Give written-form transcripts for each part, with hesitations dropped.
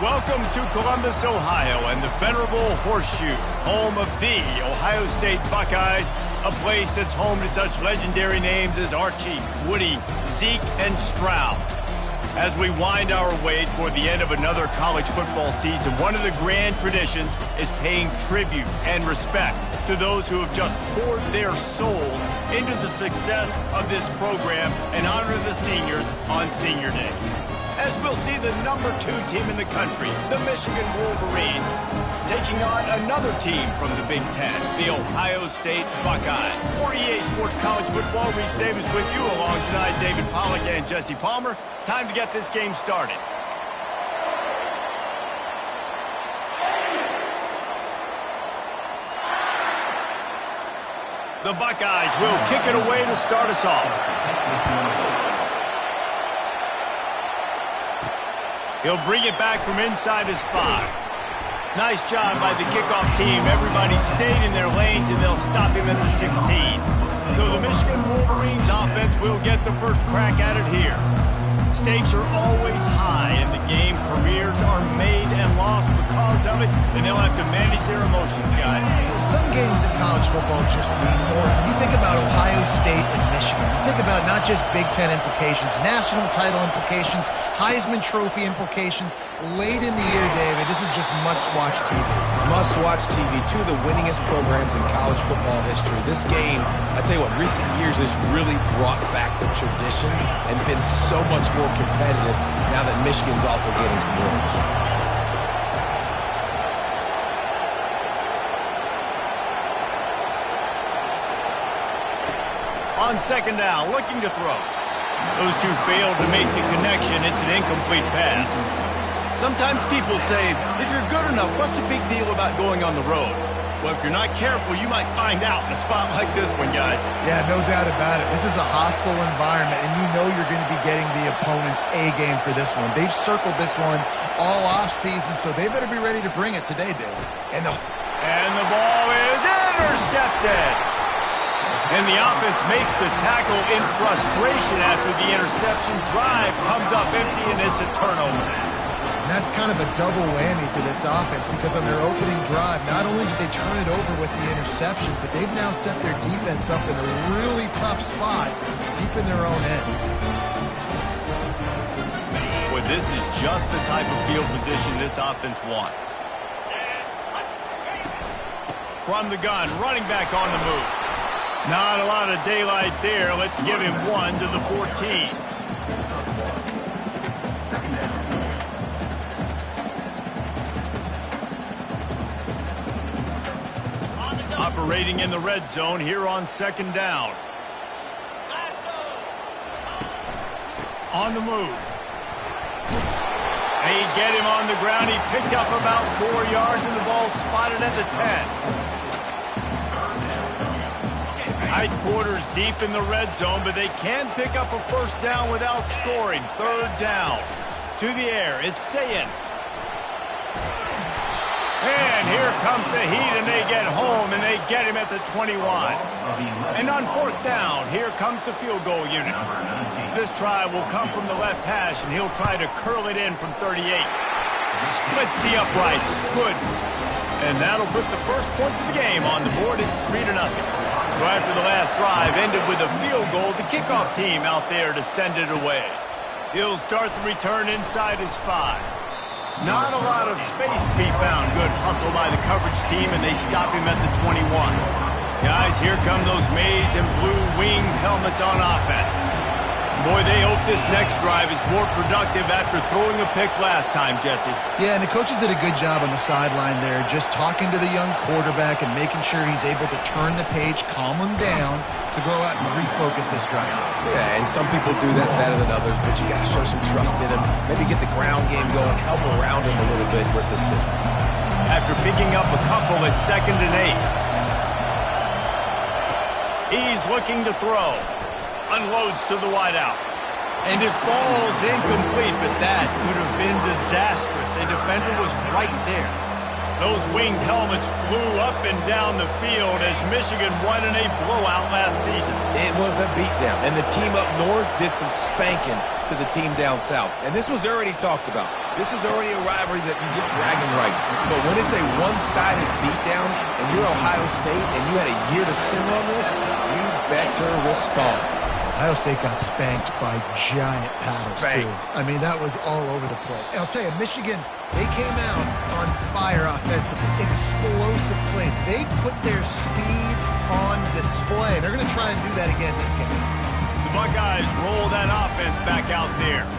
Welcome to Columbus, Ohio, and the venerable Horseshoe, home of the Ohio State Buckeyes, a place that's home to such legendary names as Archie, Woody, Zeke, and Stroud. As we wind our way toward the end of another college football season, one of the grand traditions is paying tribute and respect to those who have just poured their souls into the success of this program and honor the seniors on Senior Day. As we'll see the number 2 team in the country, the Michigan Wolverines, taking on another team from the Big Ten, the Ohio State Buckeyes. For EA Sports College Football, Reese Davis with you alongside David Pollack and Jesse Palmer. Time to get this game started. The Buckeyes will kick it away to start us off. He'll bring it back from inside his 5. Nice job by the kickoff team. Everybody stayed in their lanes, and they'll stop him at the 16. So the Michigan Wolverines offense will get the first crack at it here. Stakes are always high in the game. Careers are made and lost because of it, and they'll have to manage their emotions, guys. Some games in college football just mean more. When you think about Ohio State and Michigan, you think about not just Big Ten implications, national title implications, Heisman Trophy implications. Late in the year, David, this is just must-watch TV. Must-watch TV. 2 of the winningest programs in college football history. This game, I tell you what, recent years has really brought back the tradition and been so much more competitive now that Michigan's also getting some wins. On second down, looking to throw. Those 2 failed to make the connection. It's an incomplete pass. Sometimes people say, if you're good enough, what's the big deal about going on the road? Well, if you're not careful, you might find out in a spot like this one, guys. Yeah, no doubt about it. This is a hostile environment, and you know you're going to be getting the opponent's A game for this one. They've circled this one all off-season, so they better be ready to bring it today, David. And the ball is intercepted. And the offense makes the tackle in frustration after the interception. Drive comes up empty, and it's a turnover. And that's kind of a double whammy for this offense because on their opening drive, not only did they turn it over with the interception, but they've now set their defense up in a really tough spot deep in their own end. Well, this is just the type of field position this offense wants. From the gun, running back on the move. Not a lot of daylight there. Let's give him 1 to the 14. Operating in the red zone here on second down. On the move. They get him on the ground. He picked up about 4 yards, and the ball spotted at the 10. Tight quarters deep in the red zone, but they can pick up a first down without scoring. Third down. To the air, it's Sayin. And here comes the heat, and they get home, and they get him at the 21. And on fourth down, here comes the field goal unit. This try will come from the left hash, and he'll try to curl it in from 38. Splits the uprights. Good. And that'll put the first points of the game on the board. It's 3-0. So after the last drive ended with a field goal, the kickoff team out there to send it away. He'll start the return inside his 5. Not a lot of space to be found. Good hustle by the coverage team, and they stop him at the 21. Guys, here come those maize and blue winged helmets on offense. Boy, they hope this next drive is more productive after throwing a pick last time, Jesse. Yeah, and the coaches did a good job on the sideline there, just talking to the young quarterback and making sure he's able to turn the page, calm him down, to go out and refocus this drive. Yeah, and some people do that better than others, but you got to show some trust in him. Maybe get the ground game going, help around him a little bit with the system. After picking up a couple at 2nd and 8. He's looking to throw. Unloads to the wideout. And it falls incomplete, but that could have been disastrous. A defender was right there. Those winged helmets flew up and down the field as Michigan won in a blowout last season. It was a beatdown, and the team up north did some spanking to the team down south. And this was already talked about. This is already a rivalry that you get bragging rights. But when it's a one-sided beatdown and you're Ohio State and you had a year to simmer on this, you better respond. Ohio State got spanked by giant paddles, too. I mean, that was all over the place. And I'll tell you, Michigan, they came out on fire offensively. Explosive plays. They put their speed on display. They're going to try and do that again this game. The Buckeyes roll that offense back out there.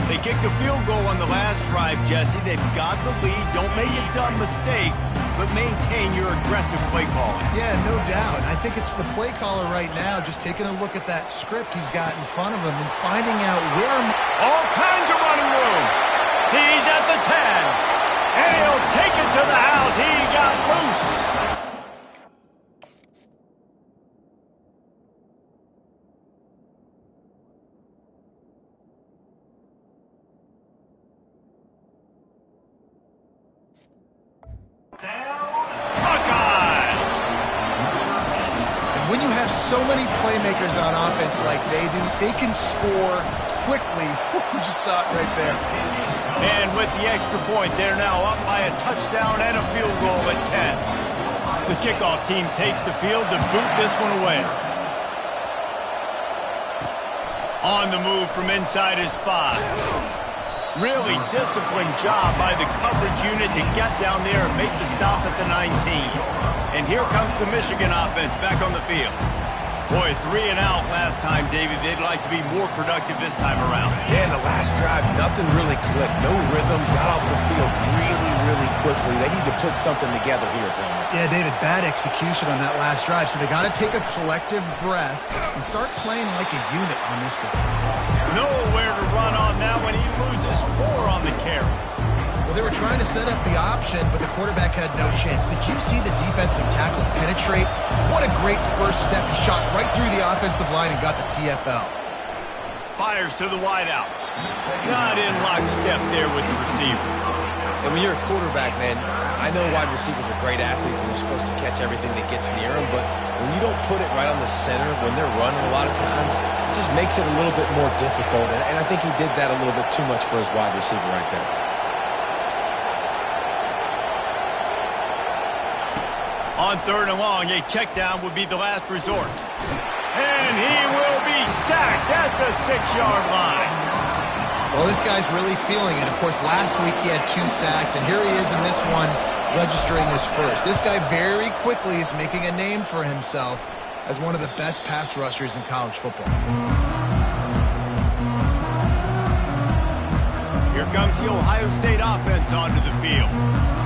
They kicked a field goal on the last drive, Jesse. They've got the lead. Don't make a dumb mistake, but maintain your aggressive play calling. Yeah, no doubt. I think it's the play caller right now just taking a look at that script he's got in front of him and finding out where... All kinds of running room. He's at the 10. And he'll take it to the house. He got loose. When you have so many playmakers on offense like they do, they can score quickly. You just saw it right there. And with the extra point, they're now up by a touchdown and a field goal at 10. The kickoff team takes the field to boot this one away. On the move from inside his 5. Really disciplined job by the coverage unit to get down there and make the stop at the 19. And here comes the Michigan offense back on the field. Boy, 3 and out last time, David. They'd like to be more productive this time around. Yeah, in the last drive, nothing really clicked. No rhythm. Got off the field really quickly. They need to put something together here, gentlemen. Yeah, David, bad execution on that last drive. So they got to take a collective breath and start playing like a unit on this one. Nowhere to run on that one. He loses 4 on the carry. Well, they were trying to set up the option, but the quarterback had no chance. Did you see the defensive tackle penetrate? What a great first step. He shot right through the offensive line and got the TFL. Fires to the wideout. Not in lockstep there with the receiver. And when you're a quarterback, man, I know wide receivers are great athletes and they're supposed to catch everything that gets near them, but when you don't put it right on the center, when they're running a lot of times, it just makes it a little bit more difficult. And I think he did that a little bit too much for his wide receiver right there. On 3rd and long, a check down would be the last resort. And he will be sacked at the 6-yard line. Well, this guy's really feeling it. Of course, last week he had 2 sacks, and here he is in this one registering his first. This guy very quickly is making a name for himself as one of the best pass rushers in college football. Here comes the Ohio State offense onto the field.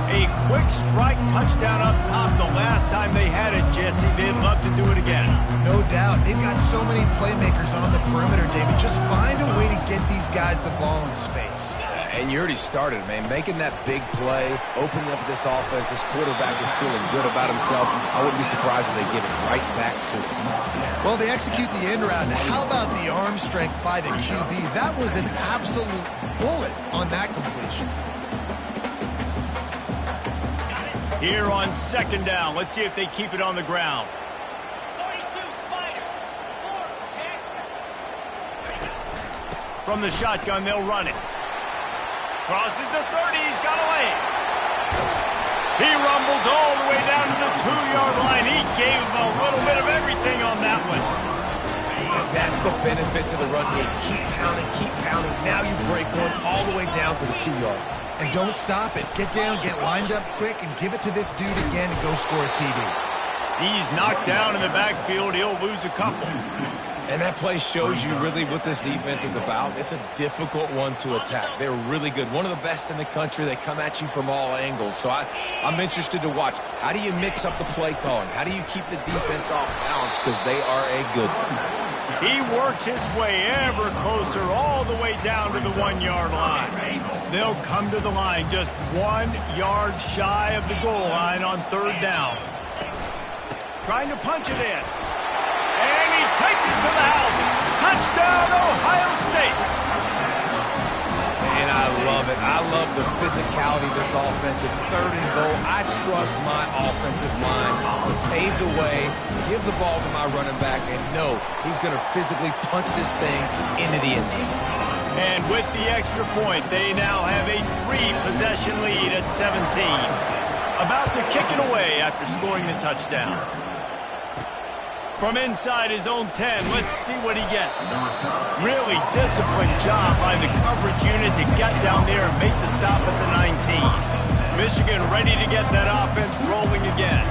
A quick strike touchdown up top the last time they had it, Jesse. They'd love to do it again. No doubt. They've got so many playmakers on the perimeter, David. Just find a way to get these guys the ball in space. And you already started, man. Making that big play, opening up this offense. This quarterback is feeling good about himself. I wouldn't be surprised if they give it right back to him. Well, they execute the end route. How about the arm strength by the QB? That was an absolute bullet on that completion. Here on 2nd down, let's see if they keep it on the ground. 42, Spider. 4, check. From the shotgun, they'll run it. Crosses the 30, he's got a lane. He rumbles all the way down to the 2-yard line. He gave them a little bit of everything on that one. And that's the benefit to the run game. Keep pounding. Now you break one all the way down to the 2-yard. And don't stop it. Get down, get lined up quick, and give it to this dude again and go score a TD. He's knocked down in the backfield. He'll lose a couple. And that play shows you really what this defense is about. It's a difficult one to attack. They're really good. One of the best in the country. They come at you from all angles. So I'm interested to watch. How do you mix up the play calling? How do you keep the defense off balance? Because they are a good one. He worked his way ever closer all the way down to the 1-yard line. They'll come to the line just 1 yard shy of the goal line on 3rd down. Trying to punch it in. And he takes it to the house. Touchdown, Ohio State. And I love it. I love the physicality of this offense. It's 3rd and goal. I trust my offensive line to pave the way, give the ball to my running back, and know he's going to physically punch this thing into the end zone. And with the extra point, they now have a 3-possession lead at 17. About to kick it away after scoring the touchdown. From inside his own 10, let's see what he gets. Really disciplined job by the coverage unit to get down there and make the stop at the 19. Michigan ready to get that offense rolling again.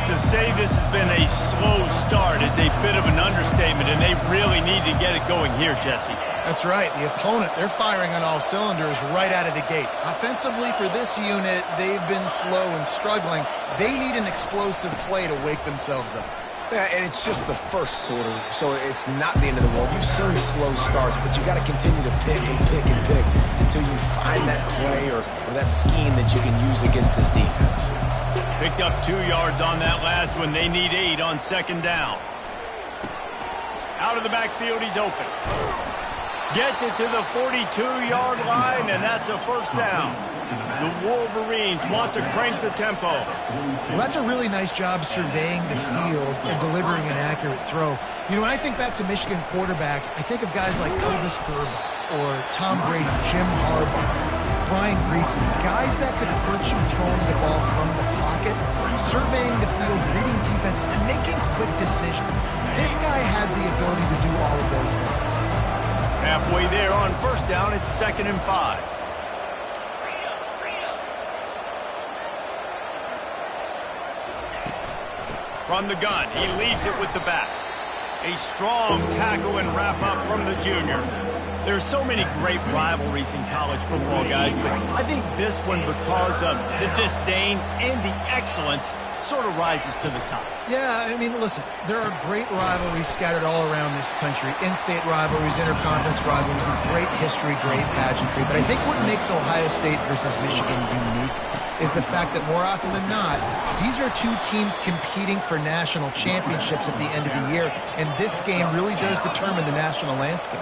To say this has been a slow start is a bit of an understatement, and they really need to get it going here, Jesse. That's right. The opponent, they're firing on all cylinders right out of the gate. Offensively, for this unit, they've been slow and struggling. They need an explosive play to wake themselves up. Yeah, and it's just the first quarter, so it's not the end of the world. You've seen slow starts, but you got to continue to pick and pick and pick until you find that play or that scheme that you can use against this defense. Picked up 2 yards on that last one. They need 8 on 2nd down. Out of the backfield, he's open. Gets it to the 42-yard line, and that's a 1st down. The Wolverines want to crank the tempo. Well, that's a really nice job surveying the field and delivering an accurate throw. You know, when I think back to Michigan quarterbacks, I think of guys like Elvis Grbac or Tom Brady, Jim Harbaugh, Brian Griese, guys that could hurt you throwing the ball from the pocket, surveying the field, reading defenses, and making quick decisions. This guy has the ability to do all of those things. Halfway there on 1st down, it's 2nd and 5. From the gun, he leads it with the back. A strong tackle and wrap-up from the junior. There's so many great rivalries in college football, guys, but I think this one, because of the disdain and the excellence, sort of rises to the top. Yeah, I mean, listen, there are great rivalries scattered all around this country. In-state rivalries, interconference rivalries, and great history, great pageantry. But I think what makes Ohio State versus Michigan unique is the fact that more often than not, these are 2 teams competing for national championships at the end of the year, and this game really does determine the national landscape.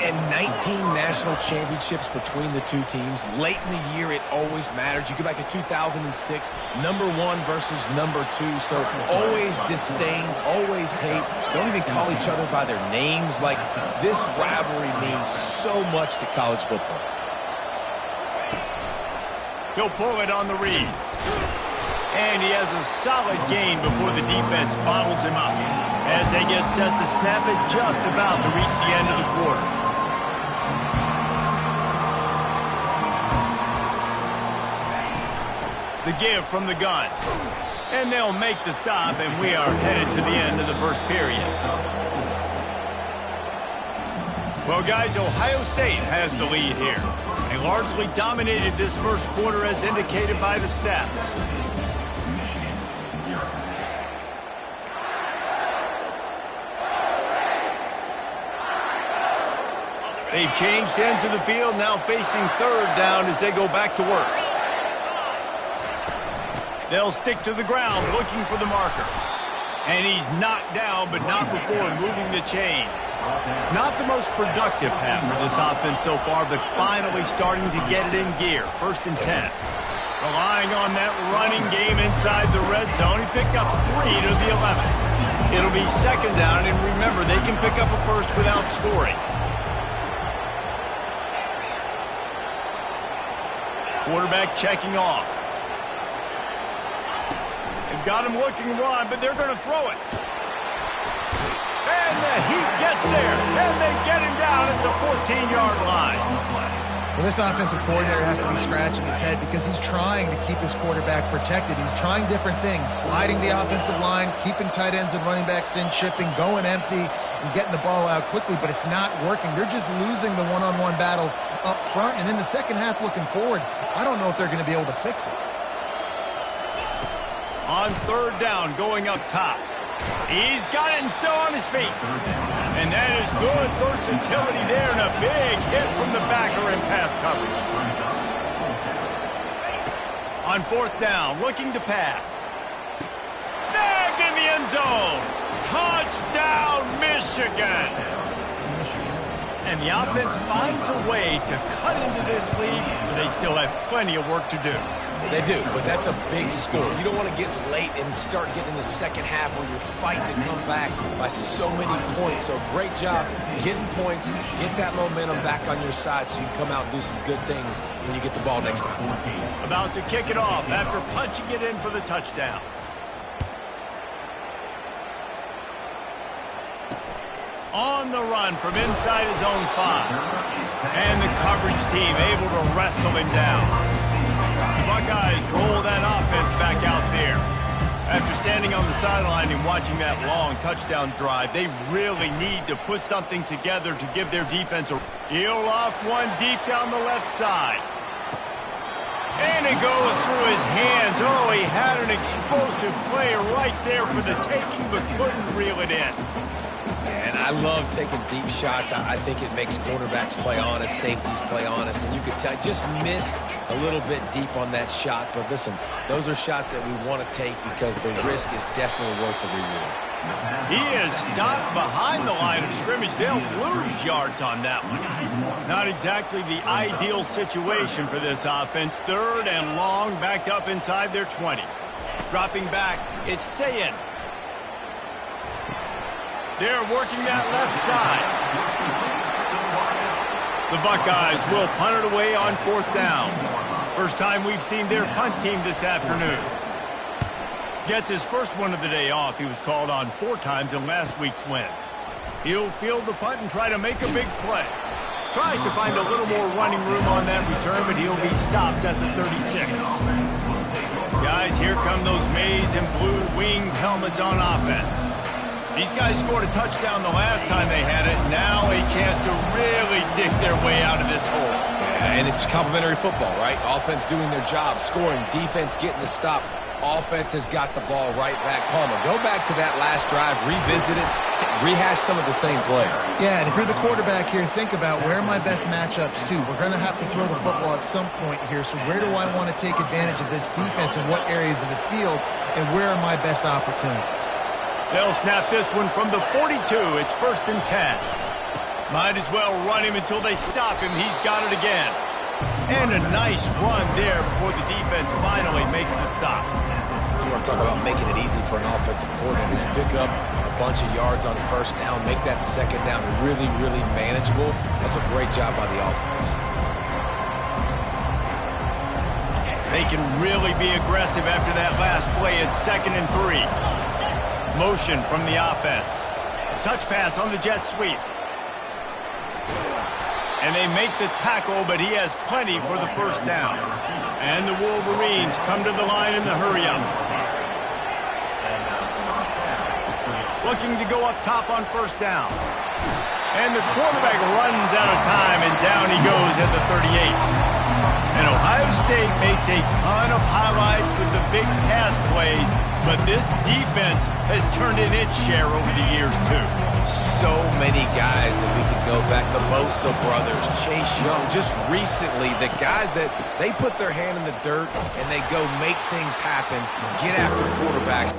And 19 national championships between the 2 teams. Late in the year, it always mattered. You go back to 2006, number 1 versus number 2, so always disdain, always hate. Don't even call each other by their names. Like, this rivalry means so much to college football. He'll pull it on the read. And he has a solid gain before the defense bottles him up as they get set to snap it just about to reach the end of the quarter. The give from the gun. And they'll make the stop, and we are headed to the end of the 1st period. Well, guys, Ohio State has the lead here. They largely dominated this 1st quarter as indicated by the stats. They've changed ends of the field, now facing 3rd down as they go back to work. They'll stick to the ground looking for the marker. And he's knocked down, but not before moving the chains. Not the most productive half for this offense so far, but finally starting to get it in gear. 1st and 10. Relying on that running game inside the red zone. He picked up 3 to the 11. It'll be 2nd down, and remember, they can pick up a 1st without scoring. Quarterback checking off. They've got him looking run, but they're going to throw it. And the Heat gets there, and they get him down at the 14-yard line. Well, this offensive coordinator has to be scratching his head because he's trying to keep his quarterback protected. He's trying different things, sliding the offensive line, keeping tight ends and running backs in, chipping, going empty, and getting the ball out quickly, but it's not working. They're just losing the one-on-one battles up front, and in the 2nd half looking forward, I don't know if they're going to be able to fix it. On 3rd down, going up top. He's got it and still on his feet. And that is good versatility there and a big hit from the backer in pass coverage. On 4th down, looking to pass. Snagged in the end zone. Touchdown, Michigan. And the offense finds a way to cut into this lead, but they still have plenty of work to do. They do, but that's a big score. You don't want to get late and start getting in the second half where you're fighting to come back by so many points. So great job getting points, get that momentum back on your side so you can come out and do some good things when you get the ball next time. About to kick it off after punching it in for the touchdown. On the run from inside his own 5. And the coverage team able to wrestle him down. The Buckeyes roll that offense back out there. After standing on the sideline and watching that long touchdown drive, they really need to put something together to give their defense a... He'll off one deep down the left side. And it goes through his hands. Oh, he had an explosive play right there for the taking, but couldn't reel it in. And I love taking deep shots. I think it makes quarterbacks play honest, safeties play honest, and you could tell just missed a little bit deep on that shot. But listen, those are shots that we want to take because the risk is definitely worth the reward. He is stopped behind the line of scrimmage. They'll lose yards on that one. Not exactly the ideal situation for this offense. 3rd and long, backed up inside their 20. Dropping back, it's Sayin. They're working that left side. The Buckeyes will punt it away on 4th down. First time we've seen their punt team this afternoon. Gets his first one of the day off. He was called on 4 times in last week's win. He'll field the punt and try to make a big play. Tries to find a little more running room on that return, but he'll be stopped at the 36. Guys, here come those maize and blue winged helmets on offense. These guys scored a touchdown the last time they had it. Now a chance to really dig their way out of this hole. Yeah, and it's complementary football, right? Offense doing their job, scoring, defense getting the stop. Offense has got the ball right back. Palmer, go back to that last drive, revisit it, rehash some of the same plays. Yeah, and if you're the quarterback here, think about where are my best matchups too. We're going to have to throw the football at some point here, so where do I want to take advantage of this defense in what areas of the field, and where are my best opportunities? They'll snap this one from the 42. It's 1st and 10. Might as well run him until they stop him. He's got it again. And a nice run there before the defense finally makes the stop. You want to talk about making it easy for an offensive coordinator. You pick up a bunch of yards on 1st down, make that 2nd down really, really manageable. That's a great job by the offense. They can really be aggressive after that last play. It's 2nd and 3. Motion from the offense. Touch pass on the jet sweep. And they make the tackle, but he has plenty for the 1st down. And the Wolverines come to the line in the hurry-up. Looking to go up top on 1st down. And the quarterback runs out of time, and down he goes at the 38. And Ohio State makes a ton of highlights with the big pass plays, but this defense has turned in its share over the years, too. So many guys that we can go back. The Bosa brothers, Chase Young, just recently, the guys that they put their hand in the dirt and they go make things happen, get after quarterbacks.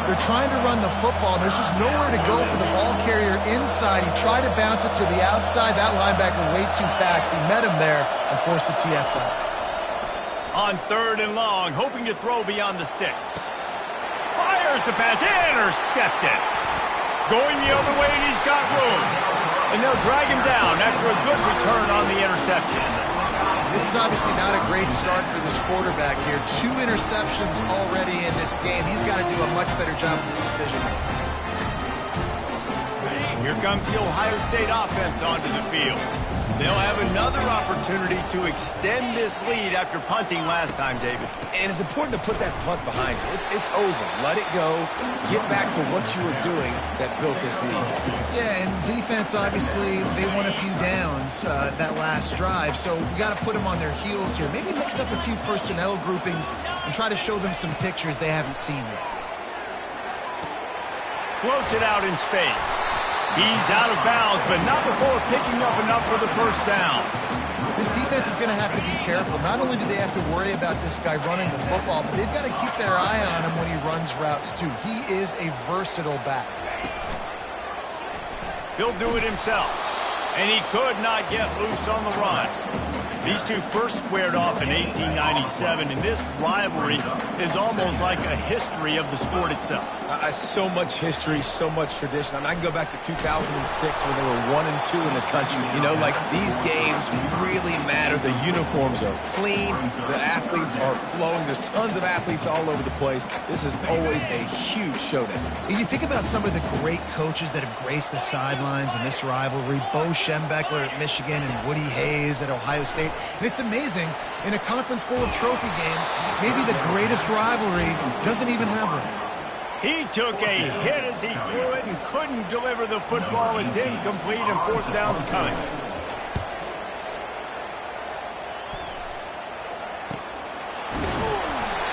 They're trying to run the football. There's just nowhere to go for the ball carrier inside. He tried to bounce it to the outside. That linebacker way too fast. He met him there and forced the TFL. On 3rd and long, hoping to throw beyond the sticks. Fires the pass, intercepted. Going the other way, and he's got room. And they'll drag him down after a good return on the interception. This is obviously not a great start for this quarterback here. 2 interceptions already in this game. He's got to do a much better job with his decision. Here comes the Ohio State offense onto the field. They'll have another opportunity to extend this lead after punting last time, David. And it's important to put that punt behind you. It's over. Let it go. Get back to what you were doing that built this lead. Yeah, and defense, obviously, they won a few downs that last drive, so we got to put them on their heels here. Maybe mix up a few personnel groupings and try to show them some pictures they haven't seen yet. Floats it out in space. He's out of bounds, but not before picking up enough for the first down. This defense is going to have to be careful. Not only do they have to worry about this guy running the football, but they've got to keep their eye on him when he runs routes, too. He is a versatile back. He'll do it himself, and he could not get loose on the run. These two first squared off in 1897, and this rivalry is almost like a history of the sport itself. So much history, so much tradition. I mean, I can go back to 2006 when they were 1-2 in the country. You know, like, these games really matter. The uniforms are clean. The athletes are flowing. There's tons of athletes all over the place. This is always a huge showdown. You think about some of the great coaches that have graced the sidelines in this rivalry. Bo Schembechler at Michigan and Woody Hayes at Ohio State. And it's amazing, in a conference full of trophy games, maybe the greatest rivalry doesn't even have one. He took a hit as he threw it and couldn't deliver the football. It's incomplete and fourth down's coming.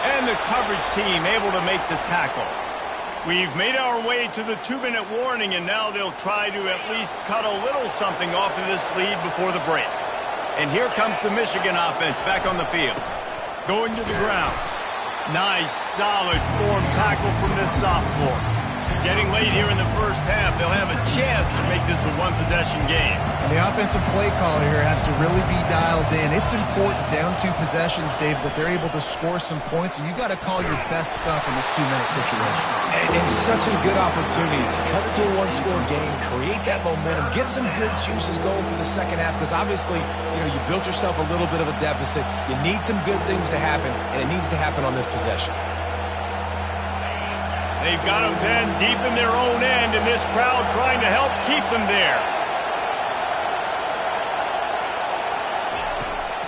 And the coverage team able to make the tackle. We've made our way to the 2-minute warning, and now they'll try to at least cut a little something off of this lead before the break. And here comes the Michigan offense back on the field. Going to the ground. Nice, solid form tackle from this sophomore. Getting late here in the first half, they'll have a chance to make this a one-possession game. And the offensive play caller here has to really be dialed in. It's important down 2 possessions, Dave, that they're able to score some points. So you got to call your best stuff in this 2-minute situation. And it's such a good opportunity to cut it to a one-score game, create that momentum, get some good juices going for the second half, because obviously, you know, you built yourself a little bit of a deficit. You need some good things to happen, and it needs to happen on this possession. They've got them then deep in their own end, and this crowd trying to help keep them there.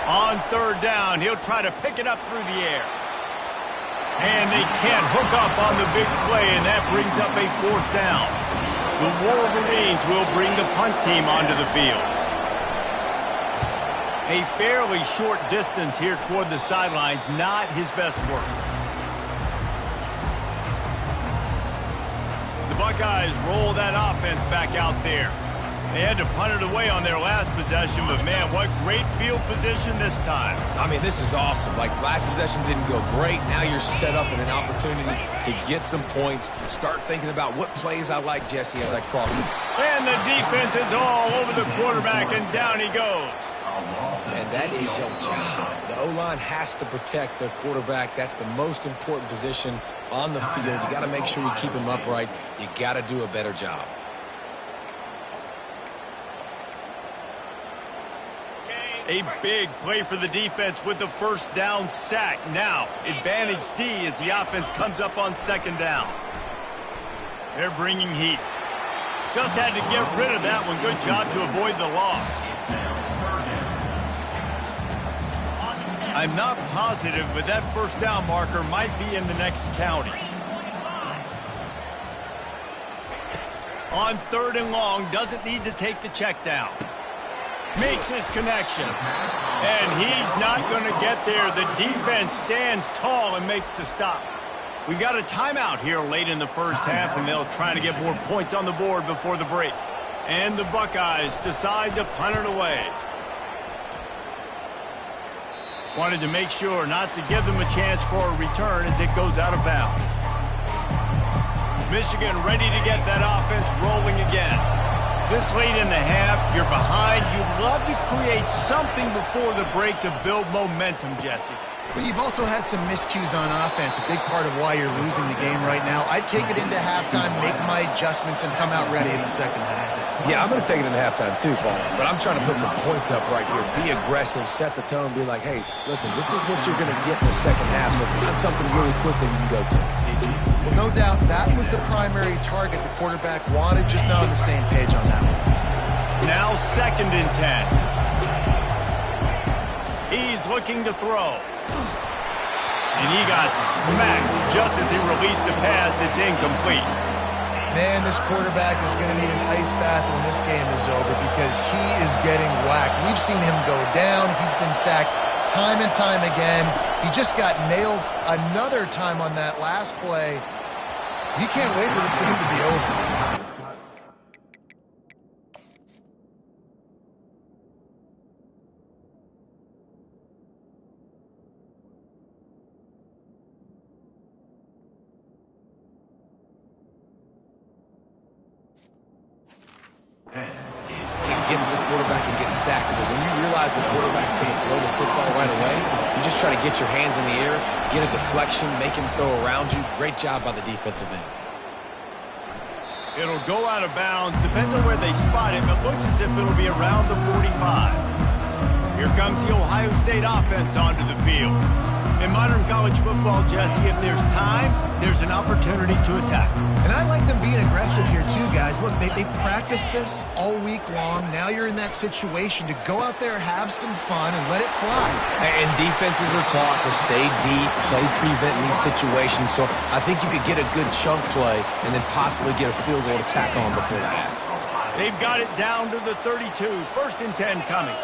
On third down, he'll try to pick it up through the air. And they can't hook up on the big play, and that brings up a fourth down. The Wolverines will bring the punt team onto the field. A fairly short distance here toward the sidelines, not his best work. The Buckeyes roll that offense back out there. They had to punt it away on their last possession, but man, what great field position this time. I mean, this is awesome. Like, last possession didn't go great. Now you're set up in an opportunity to get some points. Start thinking about what plays I like, Jesse, as I cross it. And the defense is all over the quarterback, and down he goes. And that is your job. The O-line has to protect their quarterback. That's the most important position on the field. You got to make sure you keep him upright. You got to do a better job. A big play for the defense with the first down sack. Now, advantage D as the offense comes up on second down. They're bringing heat. Just had to get rid of that one. Good job to avoid the loss. I'm not positive, but that first down marker might be in the next county. On third and long, doesn't need to take the check down. Makes his connection. And he's not going to get there. The defense stands tall and makes the stop. We've got a timeout here late in the first half, and they'll try to get more points on the board before the break. And the Buckeyes decide to punt it away. Wanted to make sure not to give them a chance for a return as it goes out of bounds. Michigan ready to get that offense rolling again. This late in the half, you're behind. You'd love to create something before the break to build momentum, Jesse. But you've also had some miscues on offense, a big part of why you're losing the game right now. I'd take it into halftime, make my adjustments, and come out ready in the second half. Yeah, I'm going to take it into halftime too, Paul. But I'm trying to put some points up right here. Be aggressive, set the tone, be like, hey, listen, this is what you're going to get in the second half. So find something really quickly you can go to. Well, no doubt that was the primary target the quarterback wanted, just not on the same page on that one. Now 2nd and 10. He's looking to throw. And he got smacked just as he released the pass. It's incomplete. Man, this quarterback is going to need an ice bath when this game is over because he is getting whacked. We've seen him go down. He's been sacked time and time again. He just got nailed another time on that last play. He can't wait for this game to be over. Get to the quarterback and get sacks, but when you realize the quarterback's going to throw the football right away, you just try to get your hands in the air, get a deflection, make him throw around you. Great job by the defensive end. It'll go out of bounds. Depends on where they spot him. It looks as if it'll be around the 45. Here comes the Ohio State offense onto the field. In modern college football, Jesse, if there's time, there's an opportunity to attack. And I like them being aggressive here too, guys. Look, they practiced this all week long. Now you're in that situation to go out there, have some fun, and let it fly. And defenses are taught to stay deep, play prevent in these situations. So I think you could get a good chunk play and then possibly get a field goal to tack on before the half. They've got it down to the 32. 1st and 10 coming.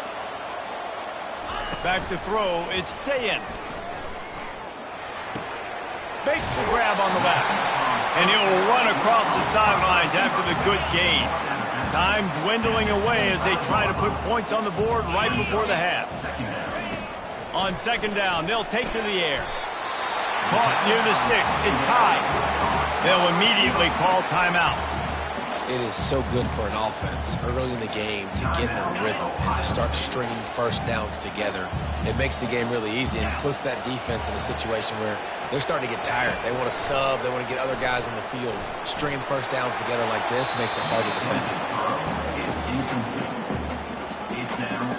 Back to throw. It's Sayin. Makes the grab on the left. And he'll run across the sidelines after the good gain. Time dwindling away as they try to put points on the board right before the half. On 2nd down, they'll take to the air. Caught near the sticks. It's high. They'll immediately call timeout. It is so good for an offense early in the game to get in a rhythm and to start stringing first downs together. It makes the game really easy and puts that defense in a situation where they're starting to get tired. They want to sub. They want to get other guys in the field. Stringing first downs together like this makes it hard to defend.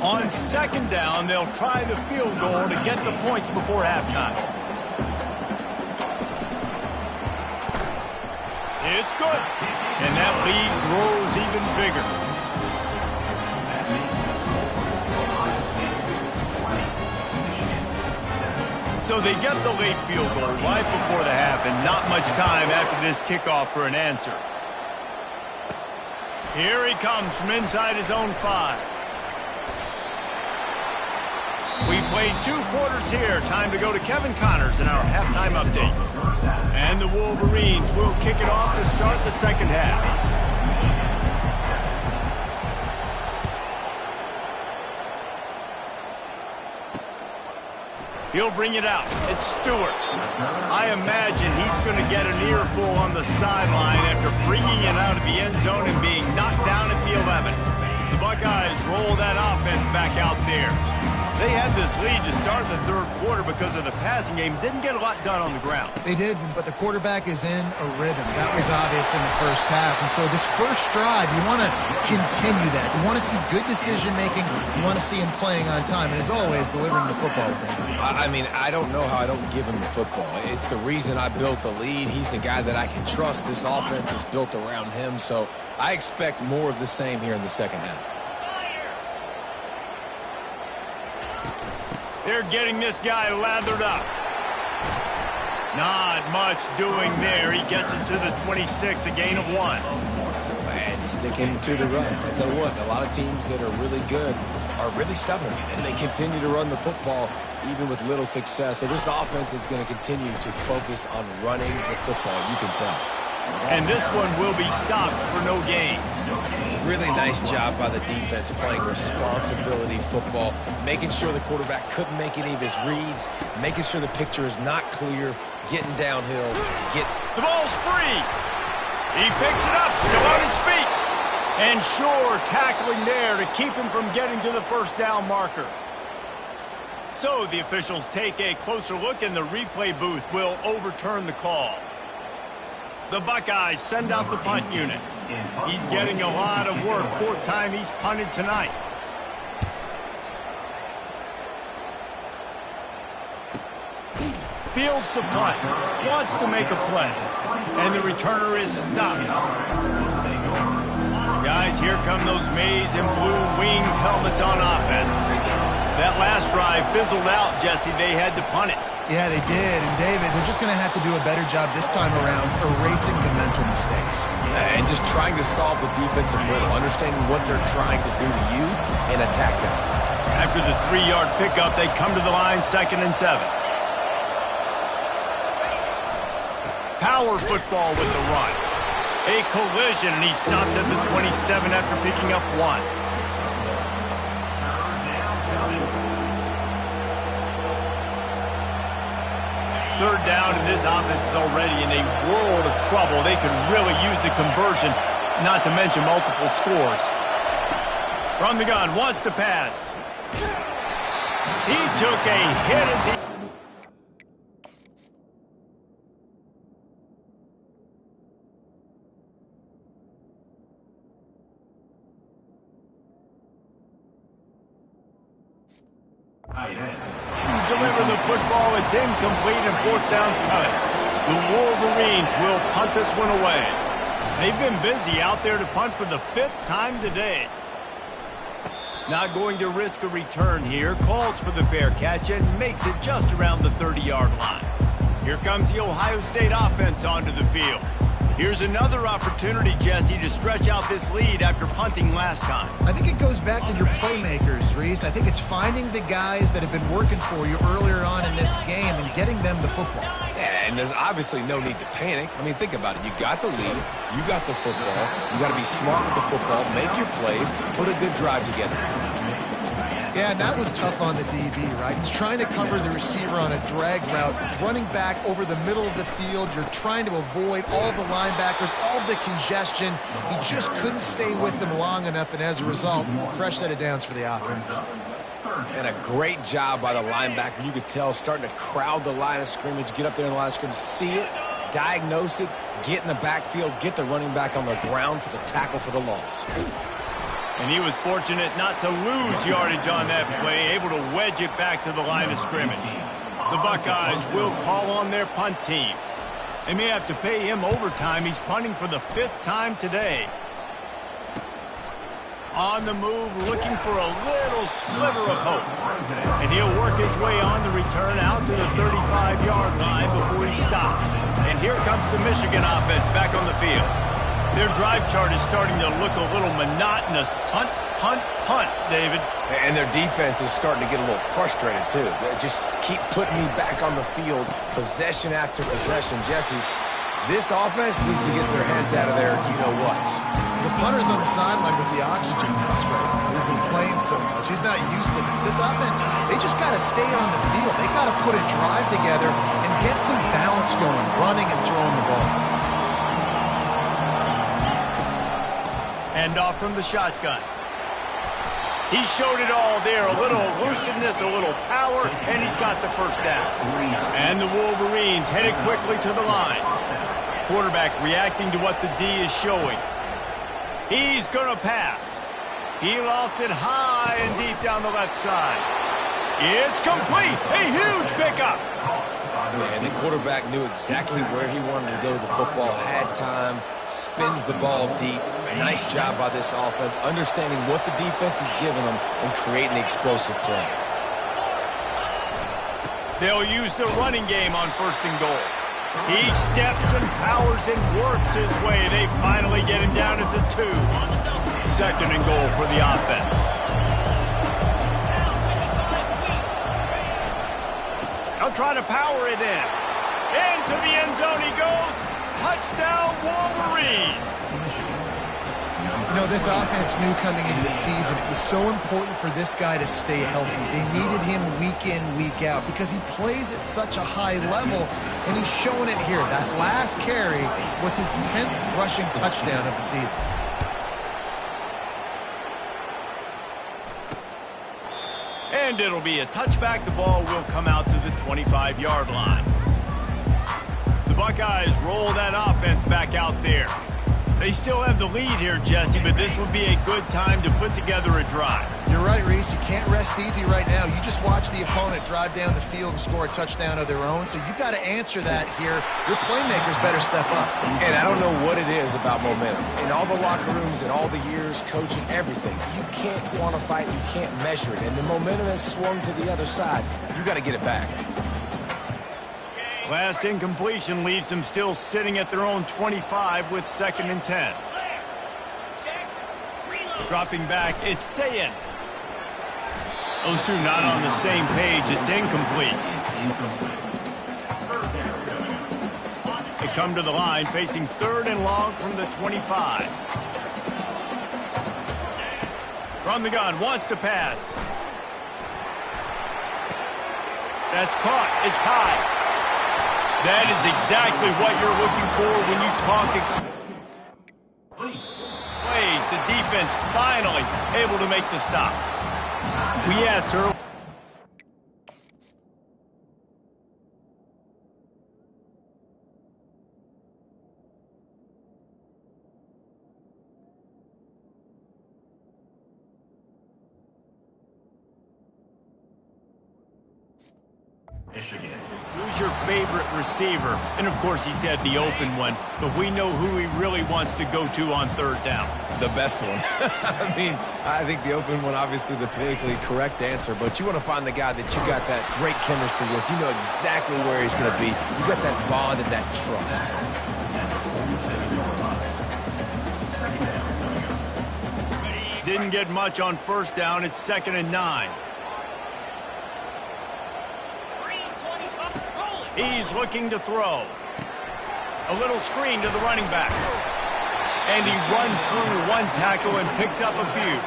On 2nd down, they'll try the field goal to get the points before halftime. It's good. And that lead grows even bigger. So they get the late field goal right before the half and not much time after this kickoff for an answer. Here he comes from inside his own 5. We played 2 quarters here. Time to go to Kevin Connors in our halftime update. And the Wolverines will kick it off to start the 2nd half. He'll bring it out. It's Stewart. I imagine he's going to get an earful on the sideline after bringing it out of the end zone and being knocked down at the 11. The Buckeyes roll that offense back out there. They had this lead to start the 3rd quarter because of the passing game. Didn't get a lot done on the ground. They did, but the quarterback is in a rhythm. That was obvious in the 1st half. And so this first drive, you want to continue that. You want to see good decision-making. You want to see him playing on time. And as always, delivering the football. I mean, I don't know how I don't give him the football. It's the reason I built the lead. He's the guy that I can trust. This offense is built around him. So I expect more of the same here in the 2nd half. They're getting this guy lathered up. Not much doing there. He gets it to the 26, a gain of 1. And sticking to the run. I tell you what, a lot of teams that are really good are really stubborn, and they continue to run the football even with little success. So this offense is going to continue to focus on running the football, you can tell. And this one will be stopped for no gain. Really nice job by the defense playing responsibility football, making sure the quarterback couldn't make any of his reads, making sure the picture is not clear, getting downhill, The ball's free. He picks it up, still on his feet. And Shore tackling there to keep him from getting to the 1st down marker. So the officials take a closer look, and the replay booth will overturn the call. The Buckeyes send out the punt unit. He's getting a lot of work. 4th time he's punted tonight. Fields the punt. Wants to make a play. And the returner is stopped. Guys, here come those maize and blue winged helmets on offense. That last drive fizzled out, Jesse. They had to punt it. Yeah, they did. And, David, they're just going to have to do a better job this time around erasing the mental mistakes. And just trying to solve the defensive riddle, understanding what they're trying to do to you and attack them. After the 3-yard pickup, they come to the line, 2nd and 7. Power football with the run. A collision, and he stopped at the 27 after picking up 1. Third down, and this offense is already in a world of trouble. They could really use a conversion, not to mention multiple scores. From the gun, wants to pass. He took a hit as he... Deliver the football. It's incomplete, and 4th down's coming. The Wolverines will punt this one away. They've been busy out there to punt for the 5th time today. Not going to risk a return here. Calls for the fair catch and makes it just around the 30-yard line. Here comes the Ohio State offense onto the field. Here's another opportunity, Jesse, to stretch out this lead after punting last time. I think it goes back to your playmakers, Reese. I think it's finding the guys that have been working for you earlier on in this game and getting them the football. Yeah, and there's obviously no need to panic. I mean, think about it. You got the lead. You got the football. You got to be smart with the football, make your plays, put a good drive together. Yeah, and that was tough on the DB, right? He's trying to cover the receiver on a drag route, running back over the middle of the field. You're trying to avoid all the linebackers, all the congestion. He just couldn't stay with them long enough, and as a result, fresh set of downs for the offense. And a great job by the linebacker. You could tell starting to crowd the line of scrimmage, get up there in the line of scrimmage, see it, diagnose it, get in the backfield, get the running back on the ground for the tackle for the loss. And he was fortunate not to lose yardage on that play, able to wedge it back to the line of scrimmage. The Buckeyes will call on their punt team. They may have to pay him overtime. He's punting for the 5th time today. On the move, looking for a little sliver of hope. And he'll work his way on the return out to the 35-yard line before he stops. And here comes the Michigan offense back on the field. Their drive chart is starting to look a little monotonous. Punt, punt, punt, David. And their defense is starting to get a little frustrated, too. They just keep putting me back on the field, possession after possession. Jesse, this offense needs to get their heads out of there, you-know-what. The punter's on the sideline with the oxygen mask right now. He's been playing so much. He's not used to this. This offense, they just got to stay on the field. They got to put a drive together and get some balance going, running and throwing the ball. Hand off from the shotgun. He showed it all there. A little elusiveness, a little power, and he's got the 1st down. And the Wolverines headed quickly to the line. Quarterback reacting to what the D is showing. He's going to pass. He lost it high and deep down the left side. It's complete. A huge pickup. And the quarterback knew exactly where he wanted to go to the football, had time, spins the ball deep. Nice job by this offense, understanding what the defense is giving them and creating the explosive play. They'll use the running game on 1st and goal. He steps and powers and works his way. They finally get him down at the 2. 2nd and goal for the offense. They'll try to power it in. Into the end zone he goes. Touchdown, Wolverines. You know, this offense knew coming into the season it was so important for this guy to stay healthy. They needed him week in, week out because he plays at such a high level, and he's showing it here. That last carry was his 10th rushing touchdown of the season. And it'll be a touchback. The ball will come out to the 25-yard line. The Buckeyes roll that offense back out there. They still have the lead here, Jesse, but this would be a good time to put together a drive. You're right, Reese. You can't rest easy right now. You just watch the opponent drive down the field and score a touchdown of their own, so you've got to answer that here. Your playmakers better step up. And I don't know what it is about momentum. In all the locker rooms, in all the years, coaching, everything, you can't quantify it, you can't measure it. And the momentum has swung to the other side. You got to get it back. Last incompletion leaves them still sitting at their own 25 with 2nd and 10. Dropping back, it's Sayin. Those two not on the same page. It's incomplete. They come to the line facing 3rd and long from the 25. From the gun, wants to pass. That's caught. It's high. That is exactly what you're looking for when you talk plays. The defense finally able to make the stop. We asked her. Who's your favorite receiver? And of course he said the open one, but we know who he really wants to go to on 3rd down. The best one. I mean, I think the open one, obviously the politically correct answer, but you want to find the guy that you got that great chemistry with. You know exactly where he's going to be. You got that bond and that trust. Didn't get much on 1st down. It's 2nd and 9. He's looking to throw. A little screen to the running back. And he runs through one tackle and picks up a few.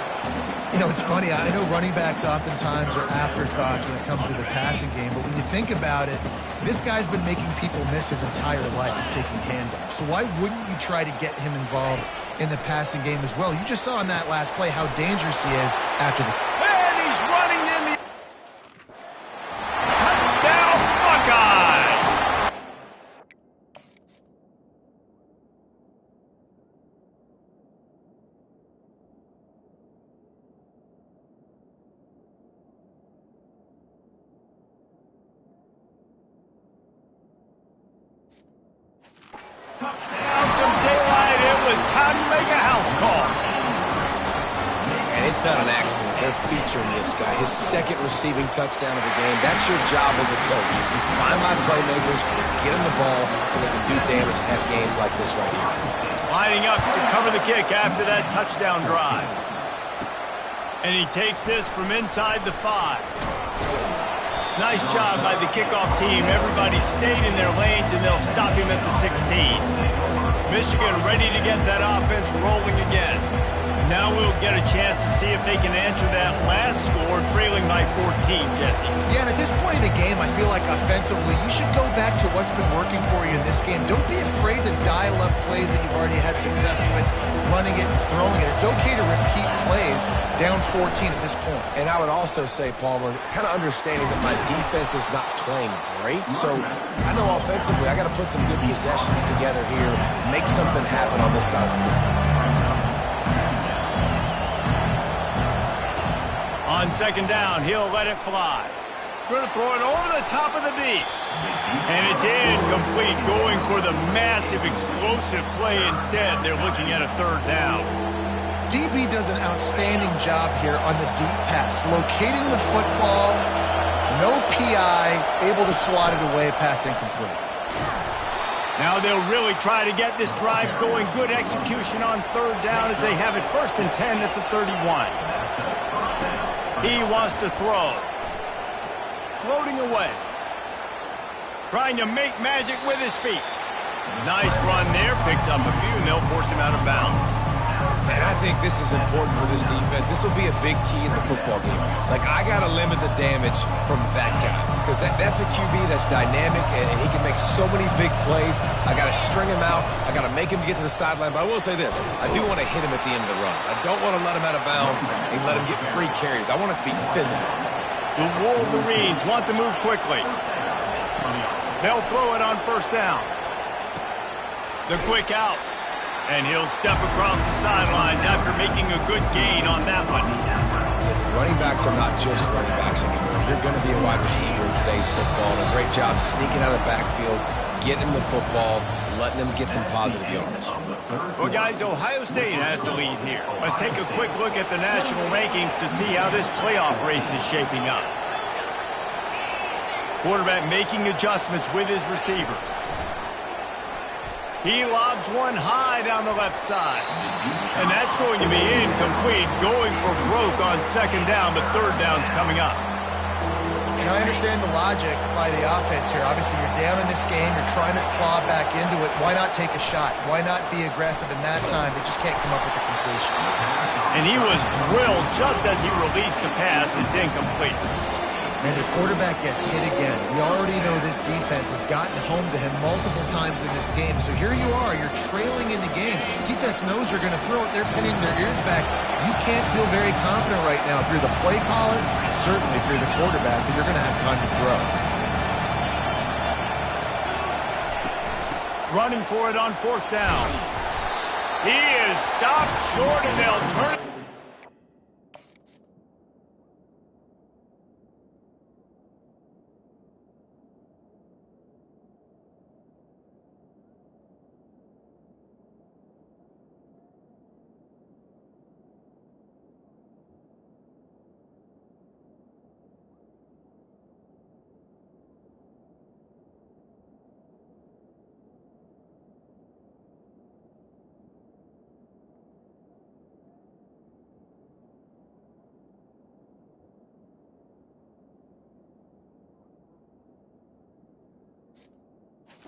You know, it's funny. I know running backs oftentimes are afterthoughts when it comes to the passing game, but when you think about it, this guy's been making people miss his entire life taking handoffs. So why wouldn't you try to get him involved in the passing game as well? You just saw in that last play how dangerous he is after the... And he's running in the... Touchdown, Buckeyes! Down some daylight. It was time to make a house call. And it's not an accident. They're featuring this guy. His 2nd receiving touchdown of the game. That's your job as a coach. Find my playmakers, get them the ball so they can do damage and have games like this right here. Lining up to cover the kick after that touchdown drive. And he takes this from inside the 5. Nice job by the kickoff team. Everybody stayed in their lanes, and they'll stop him at the 16. Michigan ready to get that offense rolling again. Now we'll get a chance to see if they can answer that last score, trailing by 14, Jesse. Yeah, and at this point in the game, I feel like offensively, you should go back to what's been working for you in this game. Don't be afraid to dial up plays that you've already had success with, running it and throwing it. It's okay to repeat plays down 14 at this point. And I would also say, Palmer, kind of understanding that my defense is not playing great, so I know offensively I got to put some good possessions together here, make something happen on this side of the football. On 2nd down, he'll let it fly. Going to throw it over the top of the D. And it's incomplete, going for the massive explosive play instead. They're looking at a 3rd down. DB does an outstanding job here on the deep pass, locating the football, no PI, able to swat it away, pass incomplete. Now they'll really try to get this drive going. Good execution on 3rd down as they have it 1st and 10 at the 31. He wants to throw. Floating away. Trying to make magic with his feet. Nice run there. Picks up a few, and they'll force him out of bounds. And I think this is important for this defense. This will be a big key in the football game. Like, I got to limit the damage from that guy. Because that's a QB that's dynamic, and he can make so many big plays. I got to string him out. I got to make him get to the sideline. But I will say this. I do want to hit him at the end of the runs. I don't want to let him out of bounds and let him get free carries. I want it to be physical. The Wolverines want to move quickly. They'll throw it on 1st down. The quick out. And he'll step across the sidelines after making a good gain on that one. Listen, running backs are not just running backs anymore. You're going to be a wide receiver in today's football. And a great job sneaking out of the backfield, getting them the football, letting them get some positive yards. Well, guys, Ohio State has the lead here. Let's take a quick look at the national rankings to see how this playoff race is shaping up. Quarterback making adjustments with his receivers. He lobs one high down the left side. And that's going to be incomplete, going for broke on second down, but third down's coming up. And I understand the logic by the offense here. Obviously, you're down in this game. You're trying to claw back into it. Why not take a shot? Why not be aggressive in that time? They just can't come up with the completion. And he was drilled just as he released the pass. It's incomplete. And the quarterback gets hit again. We already know this defense has gotten home to him multiple times in this game. So here you are, you're trailing in the game. Defense knows you're going to throw it. They're pinning their ears back. You can't feel very confident right now if you're the play caller, certainly if you're the quarterback, that you're going to have time to throw. Running for it on fourth down. He is stopped short, and they'll turn it.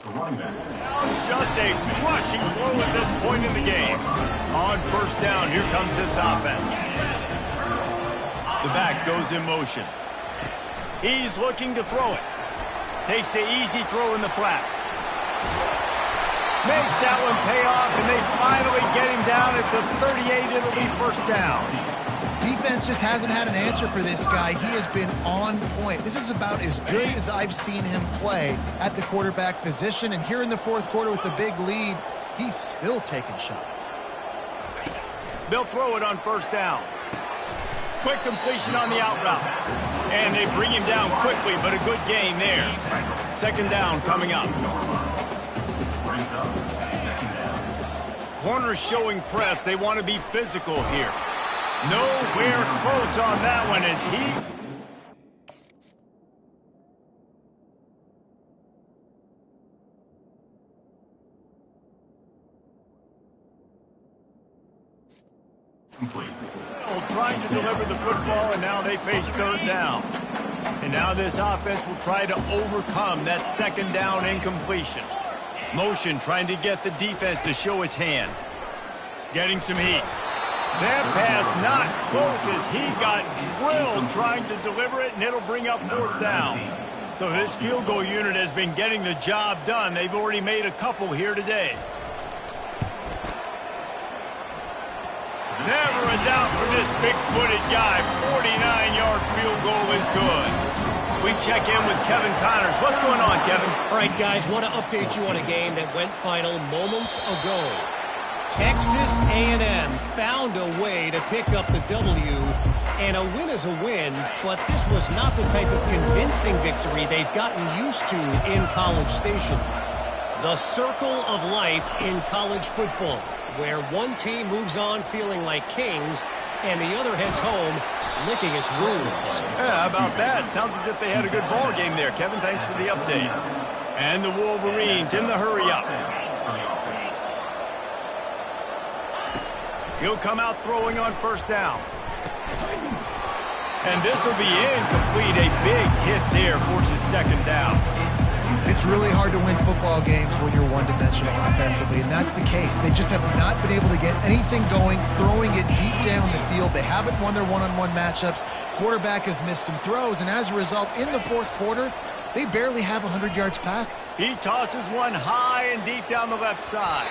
Now it's just a crushing blow at this point in the game. On first down, here comes this offense. The back goes in motion. He's looking to throw it. Takes the easy throw in the flat. Makes that one pay off, and they finally get him down at the 38. It'll be first down. Defense just hasn't had an answer for this guy. He has been on point. This is about as good as I've seen him play at the quarterback position. And here in the fourth quarter with a big lead, he's still taking shots. They'll throw it on first down. Quick completion on the out route. And they bring him down quickly, but a good gain there. Second down coming up. Corners showing press. They want to be physical here. Nowhere close on that one as he... trying to deliver the football, and now they face third down. And now this offense will try to overcome that second down incompletion. Motion trying to get the defense to show its hand. Getting some heat. That pass not close as he got drilled trying to deliver it, and it'll bring up fourth down. So this field goal unit has been getting the job done. They've already made a couple here today. Never a doubt for this big-footed guy. 49-yard field goal is good. We check in with Kevin Connors. What's going on, Kevin? All right, guys, want to update you on a game that went final moments ago. Texas A&M found a way to pick up the W, and a win is a win, but this was not the type of convincing victory they've gotten used to in College Station. The circle of life in college football, where one team moves on feeling like kings, and the other heads home licking its wounds. Yeah, how about that? Sounds as if they had a good ball game there. Kevin, thanks for the update. And the Wolverines in the hurry-up. He'll come out throwing on first down. And this will be incomplete. A big hit there forces second down. It's really hard to win football games when you're one-dimensional offensively, and that's the case. They just have not been able to get anything going, throwing it deep down the field. They haven't won their one-on-one matchups. Quarterback has missed some throws, and as a result, in the fourth quarter, they barely have 100 yards passed. He tosses one high and deep down the left side.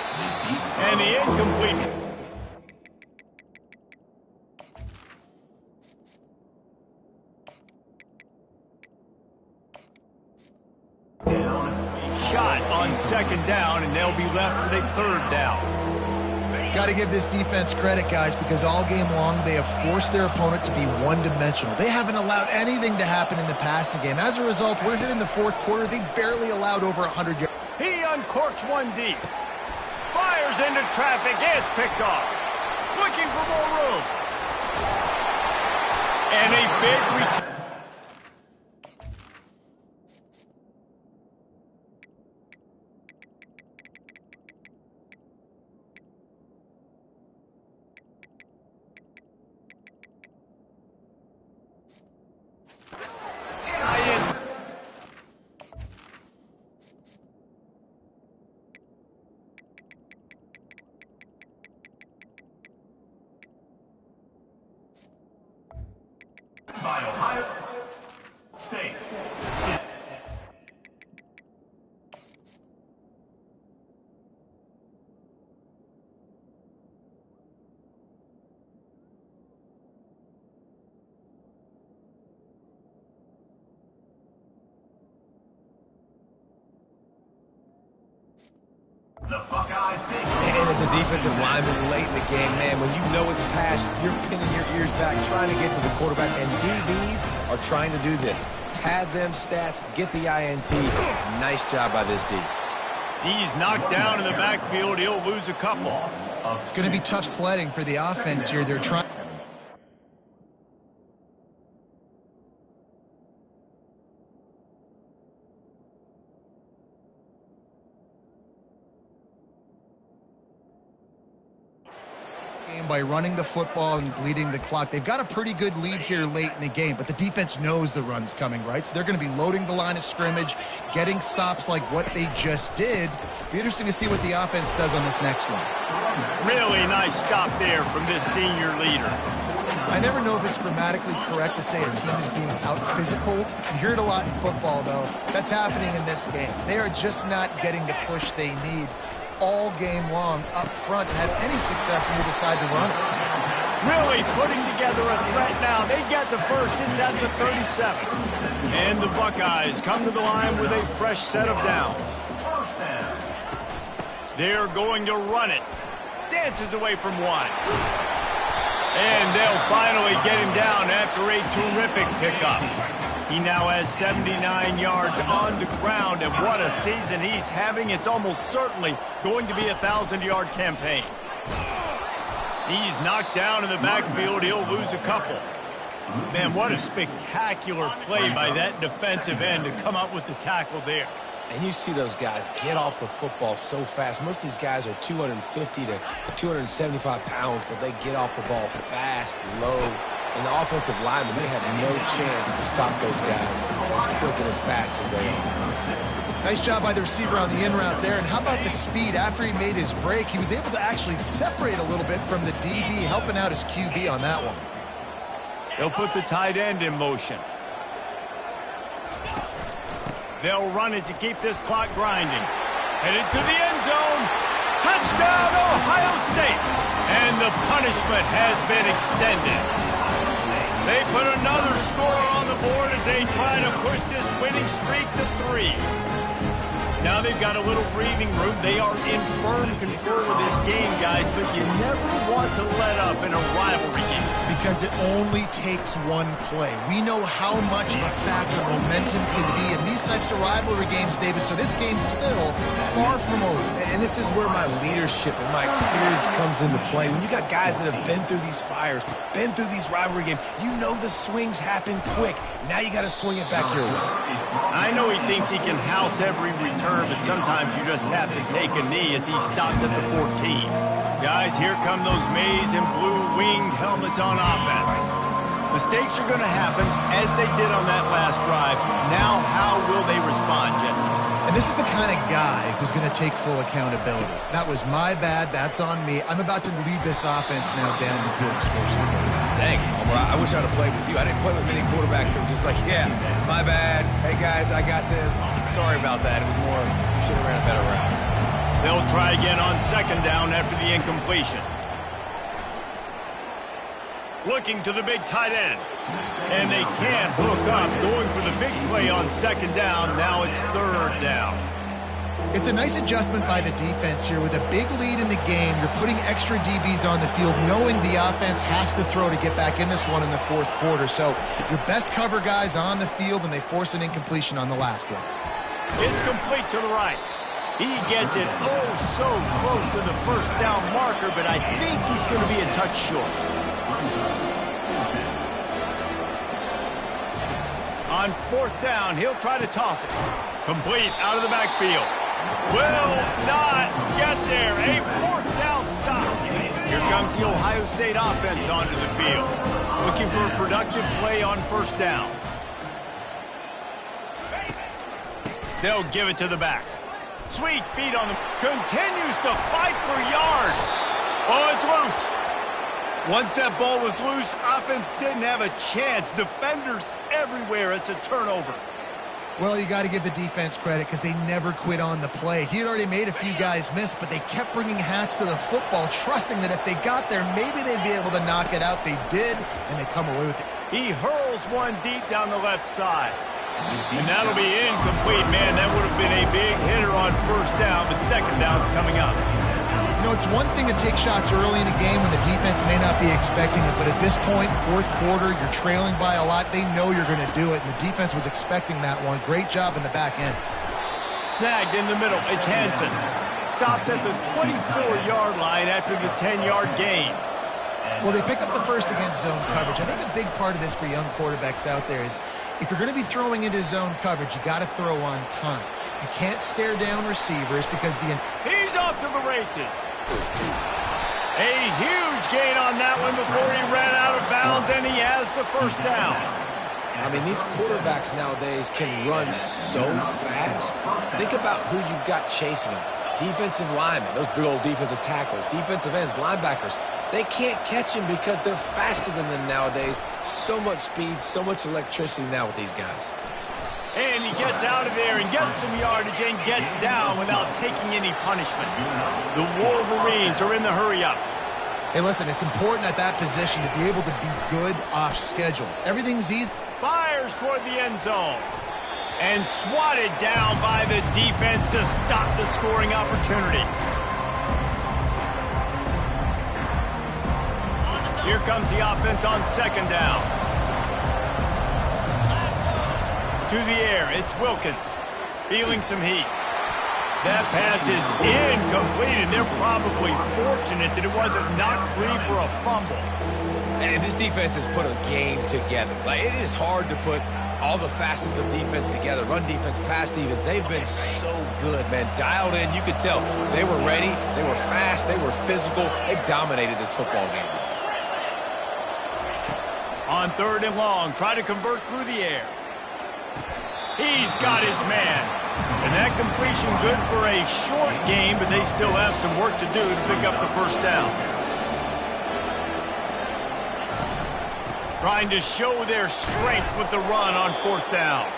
And the incomplete. Shot on second down, and they'll be left with a third down. Got to give this defense credit, guys, because all game long they have forced their opponent to be one-dimensional. They haven't allowed anything to happen in the passing game. As a result, we're here in the fourth quarter. They barely allowed over 100 yards. He uncorks one deep. Fires into traffic. It's picked off. Looking for more room. And a big return. By Ohio State. The Buckeyes take. And as a defensive lineman late in the game, man, when you know it's pass, you're pinning your ears back, trying to get to the quarterback, and DBs are trying to do this. Pad them stats, get the INT. Nice job by this D. He's knocked down in the backfield. He'll lose a couple. It's going to be tough sledding for the offense here. They're trying. By running the football and bleeding the clock. They've got a pretty good lead here late in the game, but the defense knows the run's coming, right? So they're going to be loading the line of scrimmage, getting stops like what they just did. Be interesting to see what the offense does on this next one. Really nice stop there from this senior leader. I never know if it's grammatically correct to say a team is being out-physicaled. You hear it a lot in football, though. That's happening in this game. They are just not getting the push they need all game long up front and have any success when they decide to run it. Really putting together a threat now. They get the first. It's at the 37. And the Buckeyes come to the line with a fresh set of downs. They're going to run it. Dances away from one. And they'll finally get him down after a terrific pickup. He now has 79 yards on the ground, and what a season he's having. It's almost certainly going to be a 1,000-yard campaign. He's knocked down in the backfield. He'll lose a couple. Man, what a spectacular play by that defensive end to come up with the tackle there. And you see those guys get off the football so fast. Most of these guys are 250 to 275 pounds, but they get off the ball fast, low. And the offensive linemen, they have no chance to stop those guys as quick and as fast as they are. Nice job by the receiver on the in route there. And how about the speed? After he made his break, he was able to actually separate a little bit from the DB, helping out his QB on that one. They'll put the tight end in motion. They'll run it to keep this clock grinding. Headed to the end zone. Touchdown, Ohio State. And the punishment has been extended. They put another score on the board as they try to push this winning streak to 3. Now they've got a little breathing room. They are in firm control of this game, guys, but you never want to let up in a rivalry game. Because it only takes one play. We know how much of a factor momentum can be in these types of rivalry games, David, so this game's still far from over. And this is where my leadership and my experience comes into play. When you got guys that have been through these fires, been through these rivalry games, you know the swings happen quick. Now you got to swing it back your way. I know he thinks he can house every return, but sometimes you just have to take a knee as he stopped at the 14. Guys, here come those maize and blue winged helmets on offense. Mistakes are going to happen, as they did on that last drive. Now, how will they respond, Jesse? And this is the kind of guy who's going to take full accountability. That was my bad. That's on me. I'm about to lead this offense now down the field and score some points. Dang, I wish I'd have played with you. I didn't play with many quarterbacks that were just like, yeah, my bad. Hey, guys, I got this. Sorry about that. It was more, you should have ran a better route. They'll try again on second down after the incompletion. Looking to the big tight end. And they can't hook up. Going for the big play on second down. Now it's third down. It's a nice adjustment by the defense here. With a big lead in the game, you're putting extra DBs on the field, knowing the offense has to throw to get back in this one in the fourth quarter. So your best cover guys on the field, and they force an incompletion on the last one. It's complete to the right. He gets it oh so close to the first down marker, but I think he's going to be a touch short. On fourth down, he'll try to toss it. Complete out of the backfield. Will not get there. A fourth down stop. Here comes the Ohio State offense onto the field. Looking for a productive play on first down. They'll give it to the back. Sweet feet on him. Continues to fight for yards. Oh, it's loose. Once that ball was loose, offense didn't have a chance. Defenders everywhere. It's a turnover. Well, you got to give the defense credit because they never quit on the play. He had already made a few guys miss, but they kept bringing hats to the football, trusting that if they got there, maybe they'd be able to knock it out. They did, and they come away with it. He hurls one deep down the left side. And that'll be incomplete, man. That would have been a big hitter on first down, but second down's coming up. You know, it's one thing to take shots early in a game when the defense may not be expecting it, but at this point, fourth quarter, you're trailing by a lot. They know you're going to do it, and the defense was expecting that one. Great job in the back end. Snagged in the middle. It's Hansen. Stopped at the 24-yard line after the 10-yard gain. Well, they pick up the first against zone coverage. I think a big part of this for young quarterbacks out there is if you're going to be throwing into zone coverage, you got to throw on time. You can't stare down receivers because He's off to the races. A huge gain on that one before he ran out of bounds, and he has the first down. I mean, these quarterbacks nowadays can run so fast. Think about who you've got chasing them. Defensive linemen, those big old defensive tackles, defensive ends, linebackers. They can't catch him because they're faster than them nowadays. So much speed, so much electricity now with these guys. And he gets out of there and gets some yardage and gets down without taking any punishment. The Wolverines are in the hurry-up. Hey, listen, it's important at that position to be able to be good off schedule. Everything's easy. Fires toward the end zone. And swatted down by the defense to stop the scoring opportunity. Here comes the offense on second down. To the air, it's Wilkins. Feeling some heat. That pass is incomplete, and they're probably fortunate that it wasn't knocked free for a fumble. And this defense has put a game together. Like, it is hard to put all the facets of defense together. Run defense, pass defense. They've been so good, man. Dialed in. You could tell they were ready. They were fast. They were physical. They dominated this football game. On third and long, try to convert through the air. He's got his man. And that completion good for a short game, but they still have some work to do to pick up the first down. Trying to show their strength with the run on fourth down.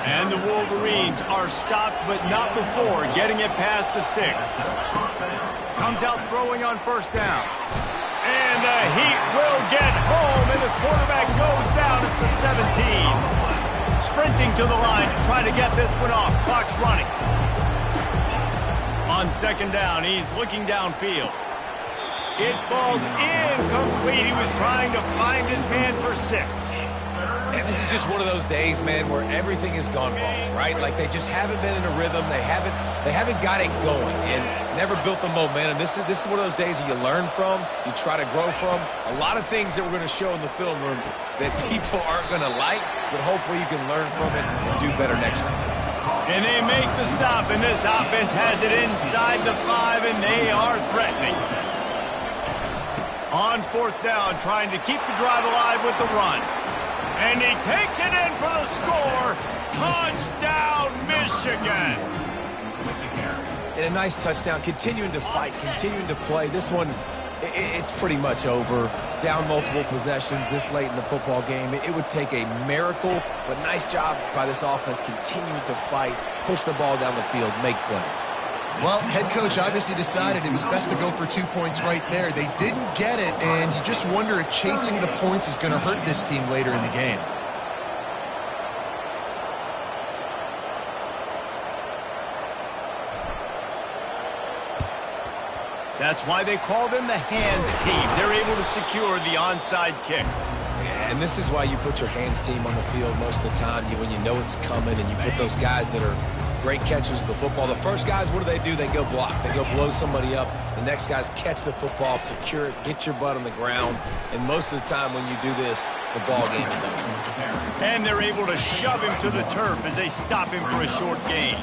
And the Wolverines are stopped, but not before getting it past the sticks. Comes out throwing on first down. And the heat will get home, and the quarterback goes down at the 17. Sprinting to the line to try to get this one off. Clock's running. On second down, he's looking downfield. It falls incomplete. He was trying to find his man for 6. And this is just one of those days, man, where everything has gone wrong, right? Like, they just haven't been in a rhythm. They haven't got it going and never built the momentum. This is one of those days that you learn from, you try to grow from. A lot of things that we're going to show in the film room that people aren't going to like, but hopefully you can learn from it and do better next time. And they make the stop, and this offense has it inside the 5, and they are threatening. On fourth down, trying to keep the drive alive with the run. And he takes it in for the score. Touchdown, Michigan. And a nice touchdown, continuing to fight, continuing to play. This one, it's pretty much over. Down multiple possessions this late in the football game. It would take a miracle, but nice job by this offense continuing to fight, push the ball down the field, make plays. Well, head coach obviously decided it was best to go for 2 points right there. They didn't get it, and you just wonder if chasing the points is going to hurt this team later in the game. That's why they call them the hands team. They're able to secure the onside kick. And this is why you put your hands team on the field most of the time when you know it's coming, and you put those guys that are great catchers of the football. The first guys, what do? They go block. They go blow somebody up. The next guys catch the football, secure it, get your butt on the ground. And most of the time when you do this, the ball game is over. And they're able to shove him to the turf as they stop him for a short gain.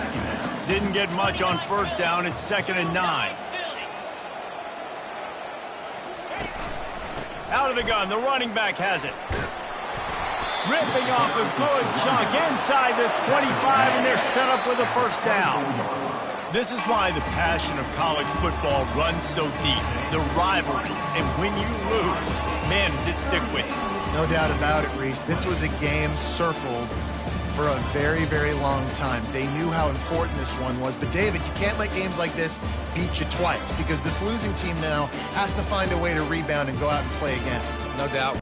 Didn't get much on first down. It's 2nd and 9. Out of the gun, the running back has it. Ripping off a good chunk inside the 25, and they're set up with a first down. This is why the passion of college football runs so deep. The rivalries, and when you lose, man, does it stick with you. No doubt about it, Reese. This was a game circled for a very, very long time. They knew how important this one was. But, David, you can't let games like this beat you twice, because this losing team now has to find a way to rebound and go out and play again. No doubt.